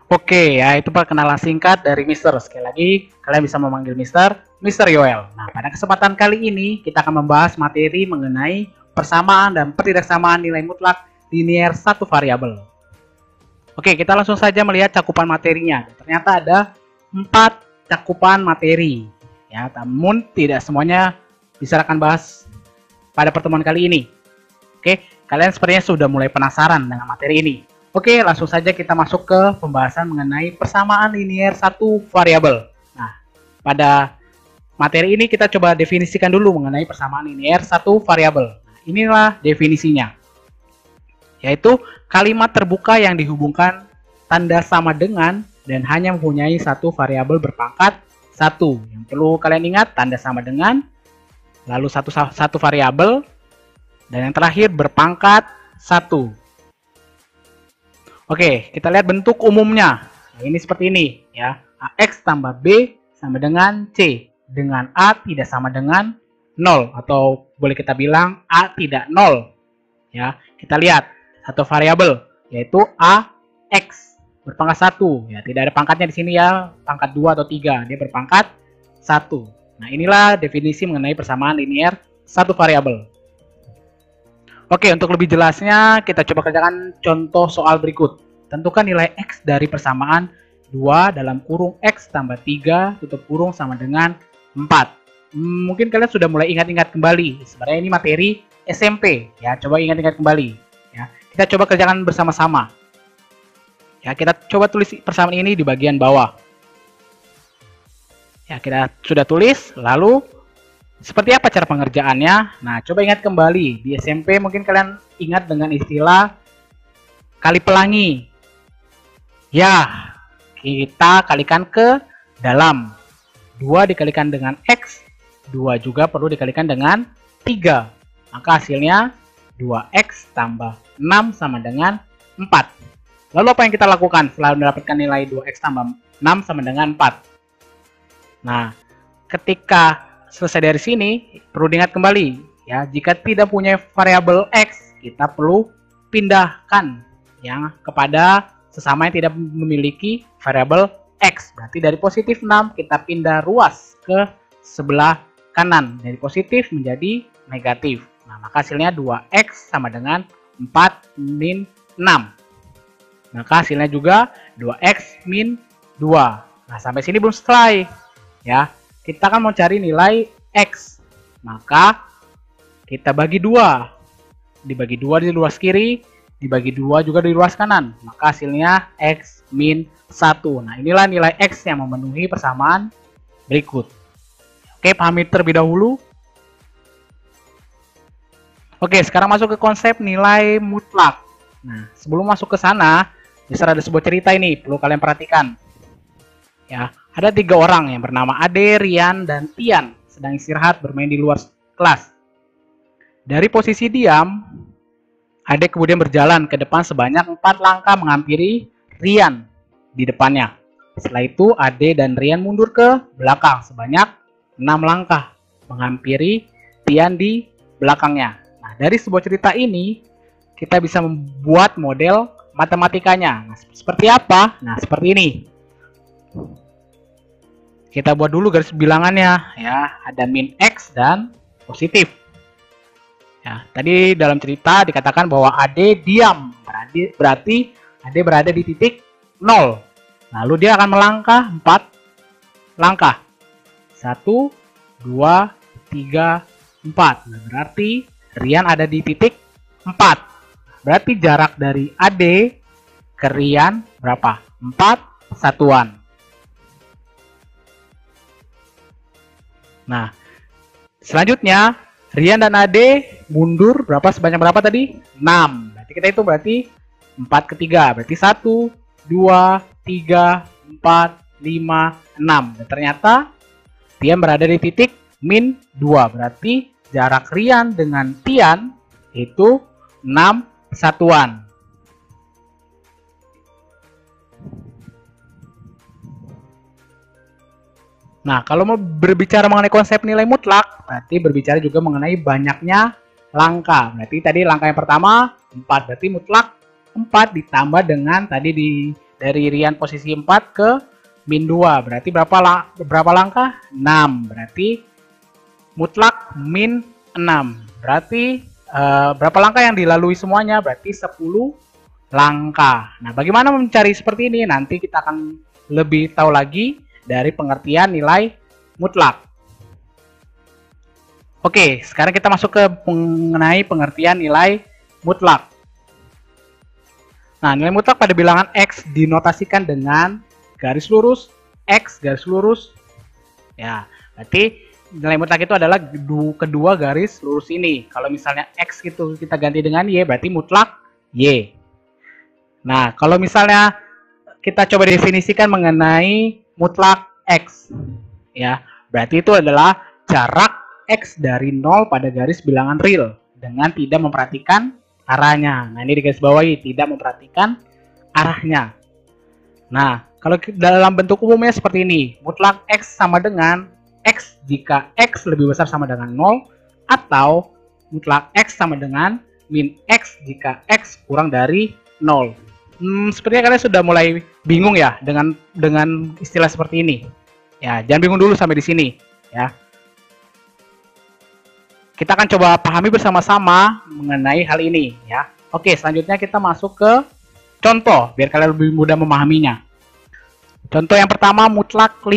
Oke, ya itu perkenalan singkat dari Mister. Sekali lagi, kalian bisa memanggil Mister Yoel. Nah, pada kesempatan kali ini kita akan membahas materi mengenai persamaan dan pertidaksamaan nilai mutlak linear satu variabel. Oke, kita langsung saja melihat cakupan materinya. Ternyata ada 4 cakupan materi. Ya, namun tidak semuanya bisa akan bahas pada pertemuan kali ini. Oke, kalian sepertinya sudah mulai penasaran dengan materi ini. Oke, langsung saja kita masuk ke pembahasan mengenai persamaan linear satu variabel. Nah, pada materi ini kita coba definisikan dulu mengenai persamaan linear satu variabel. Nah, inilah definisinya. Yaitu kalimat terbuka yang dihubungkan tanda sama dengan dan hanya mempunyai satu variabel berpangkat 1. Yang perlu kalian ingat, tanda sama dengan, lalu satu variabel, dan yang terakhir berpangkat 1. Oke, kita lihat bentuk umumnya. Nah, ini seperti ini ya. AX tambah B sama dengan C. Dengan A tidak sama dengan 0. Atau boleh kita bilang A tidak 0. Ya, kita lihat satu variabel yaitu AX berpangkat 1. Ya, tidak ada pangkatnya di sini ya, pangkat 2 atau 3. Dia berpangkat 1. Nah, inilah definisi mengenai persamaan linear satu variabel. Oke, untuk lebih jelasnya kita coba kerjakan contoh soal berikut. Tentukan nilai X dari persamaan 2 dalam kurung X tambah 3 tutup kurung sama dengan 4. Mungkin kalian sudah mulai ingat-ingat kembali. Sebenarnya ini materi SMP ya, coba ingat-ingat kembali ya. Kita coba kerjakan bersama-sama. Ya, kita coba tulis persamaan ini di bagian bawah. Ya, kita sudah tulis, lalu seperti apa cara pengerjaannya? Nah, coba ingat kembali. Di SMP mungkin kalian ingat dengan istilah kali pelangi. Ya, kita kalikan ke dalam. 2 dikalikan dengan X, 2 juga perlu dikalikan dengan 3. Maka hasilnya 2X tambah 6 sama dengan 4. Lalu apa yang kita lakukan setelah mendapatkan nilai 2X tambah 6 sama dengan 4? Nah, ketika selesai dari sini, perlu diingat kembali ya, jika tidak punya variabel X, kita perlu pindahkan yang kepada sesama yang tidak memiliki variabel X. Berarti dari positif 6 kita pindah ruas ke sebelah kanan, dari positif menjadi negatif. Nah, maka hasilnya 2X sama dengan 4 min 6. Maka hasilnya juga 2X min 2. Nah, sampai sini belum selesai ya. Kita kan mau cari nilai X, maka kita bagi 2. Dibagi 2 di ruas kiri, dibagi 2 juga di ruas kanan. Maka hasilnya X min 1. Nah, inilah nilai X yang memenuhi persamaan berikut. Oke, pahami terlebih dahulu. Oke, sekarang masuk ke konsep nilai mutlak. Nah, sebelum masuk ke sana, bisa ada sebuah cerita ini, perlu kalian perhatikan. Ya, ada 3 orang yang bernama Ade, Rian, dan Tian sedang istirahat bermain di luar kelas. Dari posisi diam, Ade kemudian berjalan ke depan sebanyak 4 langkah menghampiri Rian di depannya. Setelah itu Ade dan Rian mundur ke belakang sebanyak 6 langkah menghampiri Tian di belakangnya. Nah, dari sebuah cerita ini kita bisa membuat model matematikanya. Nah, seperti apa? Nah, seperti ini. Kita buat dulu garis bilangannya ya, ada min X dan positif. Ya, tadi dalam cerita dikatakan bahwa AD diam, berarti AD berada di titik 0. Lalu dia akan melangkah 4 langkah. 1 2 3 4. Nah, berarti Rian ada di titik 4. Berarti jarak dari AD ke Rian berapa? 4 satuan. Nah, selanjutnya Rian dan Ade mundur sebanyak berapa tadi? 6. Berarti kita itu berarti 4 ke 3. Berarti 1, 2, 3, 4, 5, 6. Dan ternyata Tian berada di titik min 2. Berarti jarak Rian dengan Tian itu 6 satuan. Nah, kalau mau berbicara mengenai konsep nilai mutlak, berarti berbicara juga mengenai banyaknya langkah. Berarti tadi langkah yang pertama 4, berarti mutlak 4 ditambah dengan tadi dari Rian posisi 4 ke min 2. Berarti berapa langkah? 6. Berarti mutlak min 6. Berarti berapa langkah yang dilalui semuanya? Berarti 10 langkah. Nah, bagaimana mencari seperti ini? Nanti kita akan lebih tahu lagi dari pengertian nilai mutlak. Oke, sekarang kita masuk ke mengenai pengertian nilai mutlak. Nah, nilai mutlak pada bilangan X dinotasikan dengan garis lurus, X garis lurus. Ya, berarti nilai mutlak itu adalah kedua garis lurus ini. Kalau misalnya X itu kita ganti dengan Y, berarti mutlak Y. Nah, kalau misalnya kita coba definisikan mengenai mutlak X, ya, berarti itu adalah jarak X dari 0 pada garis bilangan real dengan tidak memperhatikan arahnya. Nah, ini di garis bawahi, tidak memperhatikan arahnya. Nah, kalau dalam bentuk umumnya seperti ini, mutlak X sama dengan X jika X lebih besar sama dengan 0, atau mutlak X sama dengan min X jika X kurang dari 0. Sepertinya kalian sudah mulai bingung ya dengan istilah seperti ini. Ya, jangan bingung dulu sampai di sini, ya. Kita akan coba pahami bersama-sama mengenai hal ini, ya. Oke, selanjutnya kita masuk ke contoh biar kalian lebih mudah memahaminya. Contoh yang pertama, mutlak 5.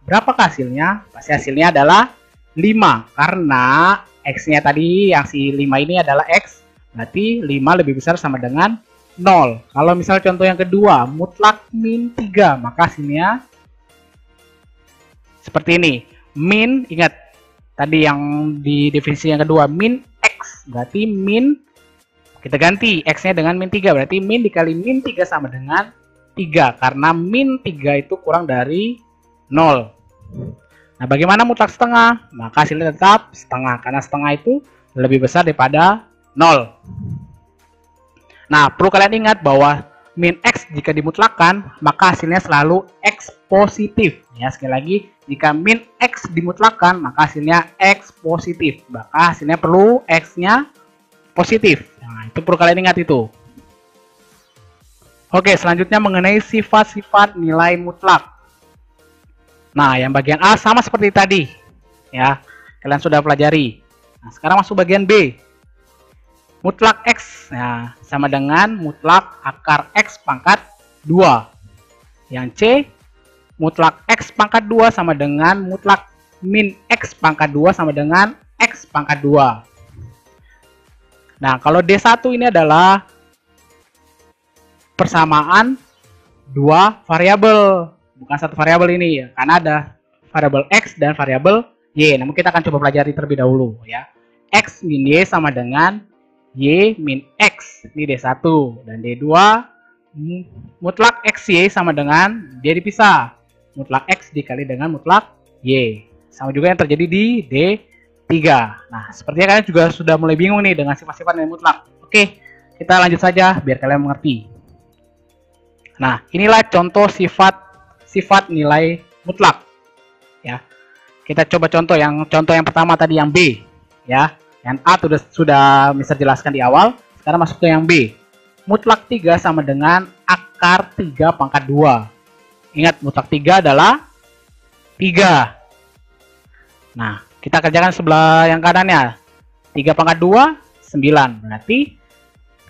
Berapakah hasilnya? Pasti hasilnya adalah 5 karena X-nya tadi yang si 5 ini adalah X, berarti 5 lebih besar sama dengan 0. Kalau misalnya contoh yang kedua, mutlak min 3, maka hasilnya seperti ini. Min, ingat tadi yang di definisi yang kedua, min X, berarti min, kita ganti X-nya dengan min 3, berarti min dikali min 3 sama dengan 3, karena min 3 itu kurang dari 0. Nah, bagaimana mutlak setengah? Maka hasilnya tetap setengah, karena setengah itu lebih besar daripada 0. Nah, perlu kalian ingat bahwa min X jika dimutlakkan, maka hasilnya selalu X positif. Ya, sekali lagi, jika min X dimutlakkan, maka hasilnya X positif. Maka hasilnya perlu X-nya positif. Nah, itu perlu kalian ingat itu. Oke, selanjutnya mengenai sifat-sifat nilai mutlak. Nah, yang bagian A sama seperti tadi. Ya, kalian sudah pelajari. Nah, sekarang masuk bagian B. Mutlak X, ya, sama dengan mutlak akar X pangkat 2. Yang C, mutlak X pangkat 2 sama dengan mutlak min X pangkat 2 sama dengan X pangkat 2. Nah, kalau D1 ini adalah persamaan dua variabel, bukan satu variabel ini ya, karena ada variabel X dan variabel Y. Namun kita akan coba pelajari terlebih dahulu ya. X min Y sama dengan Y min X, ini D1, dan D2 mutlak XY sama dengan D dipisah, mutlak X dikali dengan mutlak Y, sama juga yang terjadi di D3. Nah, sepertinya kalian juga sudah mulai bingung nih dengan sifat-sifat nilai mutlak. Oke, kita lanjut saja biar kalian mengerti. Nah, inilah contoh sifat nilai mutlak ya. Kita coba contoh yang pertama tadi yang B ya. Yang A sudah bisa jelaskan di awal. Sekarang masuk ke yang B. Mutlak 3 sama dengan akar 3 pangkat 2. Ingat, mutlak 3 adalah 3. Nah, kita kerjakan sebelah yang kanannya. 3 pangkat 2, 9. Berarti,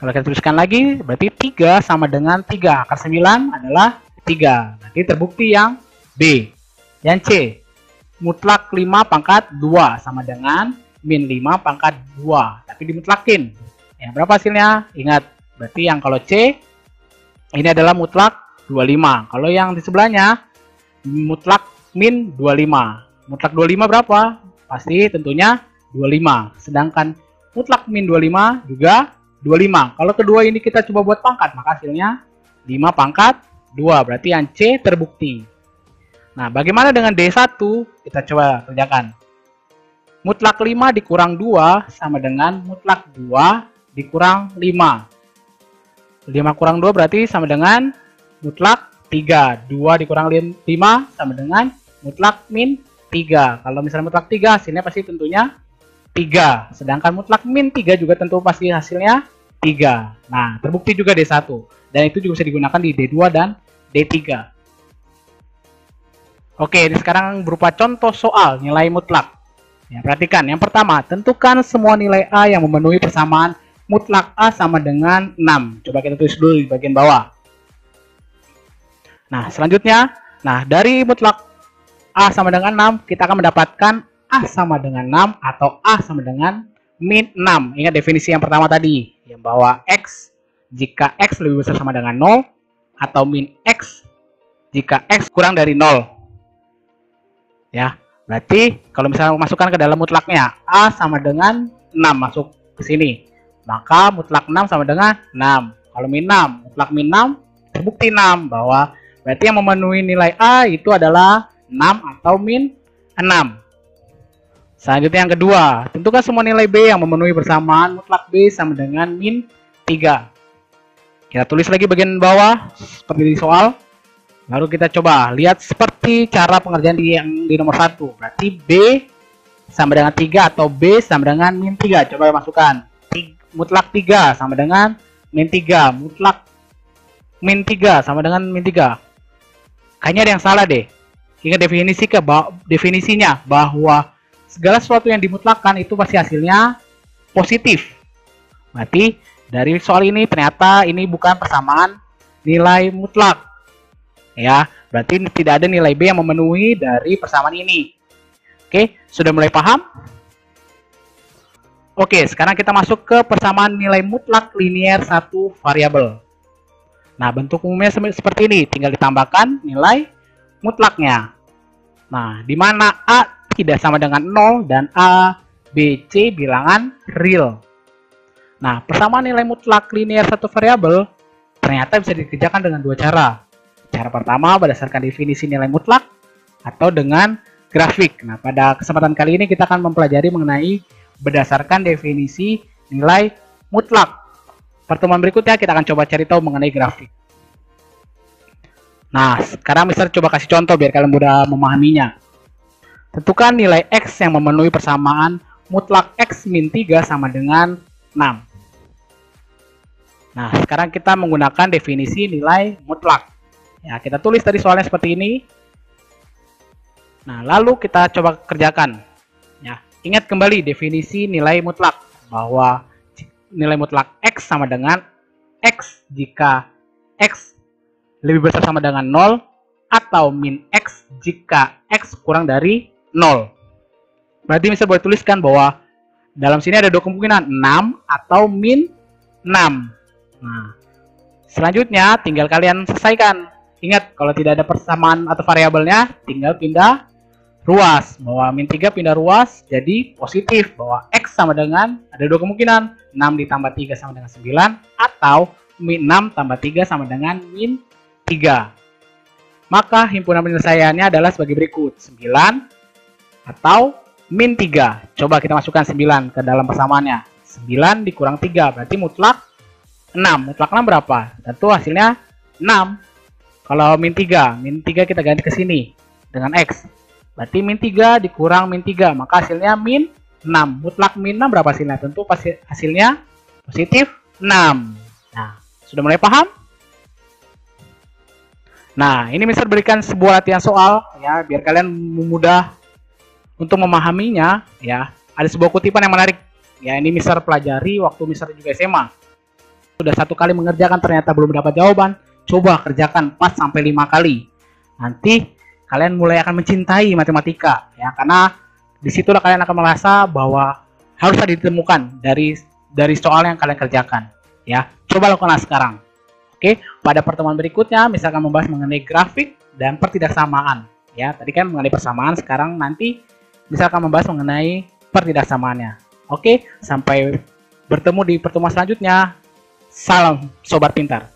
kalau kita tuliskan lagi, berarti 3 sama dengan 3. Akar 9 adalah 3. Berarti terbukti yang B. Yang C. Mutlak 5 pangkat 2 sama dengan min 5 pangkat 2, tapi dimutlakin. Ya, berapa hasilnya? Ingat, berarti yang kalau C ini adalah mutlak 25. Kalau yang di sebelahnya mutlak min 25. Mutlak 25 berapa? Pasti tentunya 25. Sedangkan mutlak min 25 juga 25. Kalau kedua ini kita coba buat pangkat, maka hasilnya 5 pangkat 2. Berarti yang C terbukti. Nah, bagaimana dengan D1? Kita coba kerjakan. Mutlak 5 dikurang 2 sama dengan mutlak 2 dikurang 5. 5 kurang 2 berarti sama dengan mutlak 3. 2 dikurang 5 sama dengan mutlak min 3. Kalau misalnya mutlak 3 hasilnya pasti tentunya 3. Sedangkan mutlak min 3 juga tentu pasti hasilnya 3. Nah, terbukti juga D1. Dan itu juga bisa digunakan di D2 dan D3. Oke, ini sekarang berupa contoh soal nilai mutlak. Ya, perhatikan, yang pertama, tentukan semua nilai A yang memenuhi persamaan mutlak A sama dengan 6. Coba kita tulis dulu di bagian bawah. Nah, selanjutnya, dari mutlak A sama dengan 6, kita akan mendapatkan A sama dengan 6 atau A sama dengan min 6. Ingat definisi yang pertama tadi, yang bahwa X jika X lebih besar sama dengan 0 atau min X jika X kurang dari 0. Ya, berarti kalau misalnya masukkan ke dalam mutlaknya, A sama dengan 6 masuk ke sini. Maka mutlak 6 sama dengan 6. Kalau min 6, mutlak min 6 terbukti 6 bahwa berarti yang memenuhi nilai A itu adalah 6 atau min 6. Selanjutnya yang kedua, tentukan semua nilai B yang memenuhi persamaan mutlak B sama dengan min 3. Kita tulis lagi bagian bawah seperti di soal. Lalu kita coba lihat seperti cara pengerjaan yang di nomor 1. Berarti B sama dengan 3 atau B sama dengan min 3. Coba masukkan. Mutlak 3 sama dengan min 3. Mutlak min 3 sama dengan min 3. Kayaknya ada yang salah deh. Ingat definisinya bahwa segala sesuatu yang dimutlakkan itu pasti hasilnya positif. Berarti dari soal ini ternyata ini bukan persamaan nilai mutlak. Ya, berarti tidak ada nilai B yang memenuhi dari persamaan ini. Oke, sudah mulai paham? Oke, sekarang kita masuk ke persamaan nilai mutlak linier satu variabel. Nah, bentuk umumnya seperti ini, tinggal ditambahkan nilai mutlaknya. Nah, di mana A tidak sama dengan 0 dan A, B, C bilangan real. Nah, persamaan nilai mutlak linier satu variabel ternyata bisa dikerjakan dengan dua cara. Cara pertama berdasarkan definisi nilai mutlak atau dengan grafik. Nah, pada kesempatan kali ini kita akan mempelajari mengenai berdasarkan definisi nilai mutlak. Pertemuan berikutnya kita akan coba cari tahu mengenai grafik. Nah, sekarang Mister coba kasih contoh biar kalian mudah memahaminya. Tentukan nilai X yang memenuhi persamaan mutlak X min 3 sama dengan 6. Nah, sekarang kita menggunakan definisi nilai mutlak. Ya, kita tulis tadi soalnya seperti ini. Nah, lalu kita coba kerjakan. Ya, ingat kembali definisi nilai mutlak bahwa nilai mutlak X sama dengan X jika X lebih besar sama dengan 0 atau min X jika X kurang dari 0. Berarti bisa boleh tuliskan bahwa dalam sini ada dua kemungkinan, 6 atau min 6. Nah, selanjutnya tinggal kalian selesaikan. Ingat, kalau tidak ada persamaan atau variabelnya, tinggal pindah ruas. Bahwa min 3 pindah ruas jadi positif. Bahwa X sama dengan, ada dua kemungkinan, 6 ditambah 3 sama dengan 9, atau min 6 tambah 3 sama dengan min 3. Maka himpunan penyelesaiannya adalah sebagai berikut, 9 atau min 3. Coba kita masukkan 9 ke dalam persamaannya. 9 dikurang 3 berarti mutlak 6. Mutlak 6 berapa? Tentu hasilnya 6. Kalau min 3 kita ganti ke sini dengan X. Berarti min 3 dikurang min 3, maka hasilnya min 6. Mutlak min 6 berapa hasilnya? Tentu hasilnya positif 6. Nah, sudah mulai paham? Nah, ini Mister berikan sebuah latihan soal ya biar kalian mudah untuk memahaminya ya. Ada sebuah kutipan yang menarik. Ya, ini Mister pelajari waktu Mister juga SMA. Sudah satu kali mengerjakan ternyata belum dapat jawaban. Coba kerjakan 4 sampai 5 kali. Nanti kalian mulai akan mencintai matematika ya, karena disitulah kalian akan merasa bahwa harus ada ditemukan dari soal yang kalian kerjakan ya. Coba lakukanlah sekarang. Oke, pada pertemuan berikutnya misalkan membahas mengenai grafik dan pertidaksamaan ya. Tadi kan mengenai persamaan, sekarang nanti misalkan membahas mengenai pertidaksamaannya. Oke, sampai bertemu di pertemuan selanjutnya. Salam Sobat Pintar.